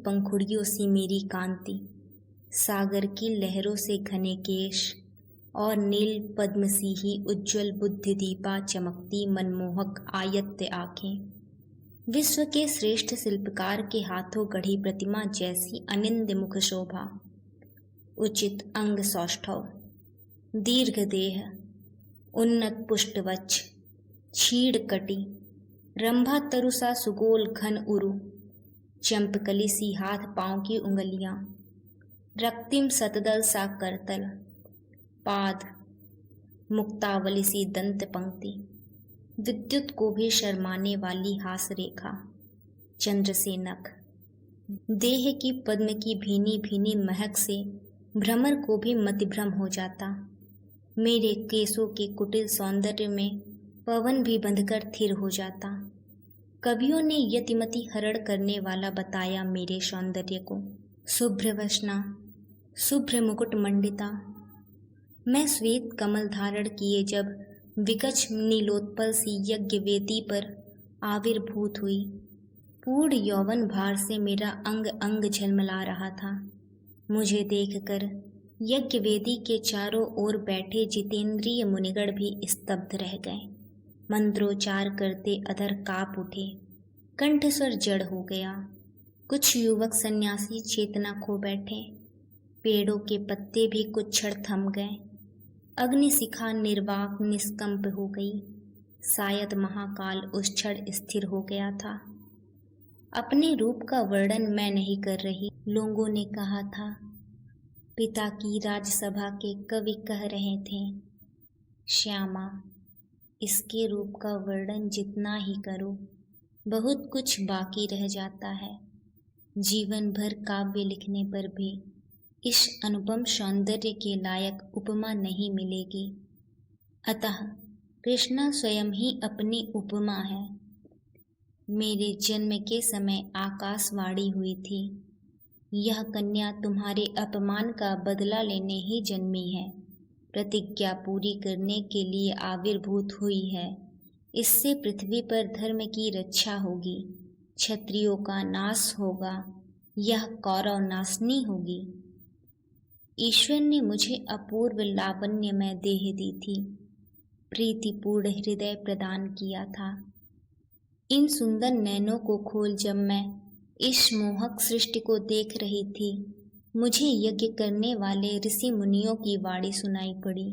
पंखुड़ियों सी मेरी कांति, सागर की लहरों से घने केश और नील पद्म सी ही उज्ज्वल बुद्धि दीपा चमकती मनमोहक आयत्य आंखें, विश्व के श्रेष्ठ शिल्पकार के हाथों गढ़ी प्रतिमा जैसी अनिंद मुख शोभा, उचित अंग सौष्ठव, दीर्घ देह, उन्नत पुष्टवक्ष, छीड़ कटी, रंभा तरुसा सुगोल घन उरु, चंपकली सी हाथ पांव की उंगलियां, रक्तिम सतदल सा करतल, पाद, मुक्तावली सी दंत पंक्ति, विद्युत को भी शर्माने वाली हास रेखा, चंद्र से नख, देह की पद्म की भीनी भीनी महक से भ्रमर को भी मतिभ्रम हो जाता। मेरे केसों के कुटिल सौंदर्य में पवन भी बंधकर थिर हो जाता। कवियों ने यतिमति हरण करने वाला बताया मेरे सौंदर्य को। शुभ्र वसना, शुभ्र मुकुट मंडिता, मैं श्वेत कमल धारण किए जब विकच नीलोत्पल सी यज्ञ वेदी पर आविर्भूत हुई, पूर्ण यौवन भार से मेरा अंग अंग झलमला रहा था। मुझे देखकर यज्ञ वेदी के चारों ओर बैठे जितेंद्रिय मुनिगण भी स्तब्ध रह गए। मंत्रोच्चार करते अधर काँप उठे, कंठस्वर जड़ हो गया। कुछ युवक सन्यासी चेतना खो बैठे, पेड़ों के पत्ते भी कुछ क्षण थम गए। अग्निशिखा निर्वाक निष्कंप हो गई, शायद महाकाल उस क्षण स्थिर हो गया था। अपने रूप का वर्णन मैं नहीं कर रही, लोगों ने कहा था। पिता की राजसभा के कवि कह रहे थे, श्यामा, इसके रूप का वर्णन जितना ही करो बहुत कुछ बाकी रह जाता है। जीवन भर काव्य लिखने पर भी इस अनुपम सौंदर्य के लायक उपमा नहीं मिलेगी। अतः कृष्णा स्वयं ही अपनी उपमा है। मेरे जन्म के समय आकाशवाणी हुई थी, यह कन्या तुम्हारे अपमान का बदला लेने ही जन्मी है, प्रतिज्ञा पूरी करने के लिए आविर्भूत हुई है। इससे पृथ्वी पर धर्म की रक्षा होगी, क्षत्रियों का नाश होगा, यह कौरव नाशनी होगी। ईश्वर ने मुझे अपूर्व लावण्यमय देह दी थी, प्रीतिपूर्ण हृदय प्रदान किया था। इन सुंदर नैनों को खोल जब मैं इस मोहक सृष्टि को देख रही थी, मुझे यज्ञ करने वाले ऋषि मुनियों की वाणी सुनाई पड़ी।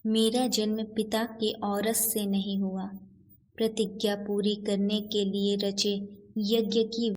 मेरा जन्म पिता के औरस से नहीं हुआ, प्रतिज्ञा पूरी करने के लिए रचे यज्ञ की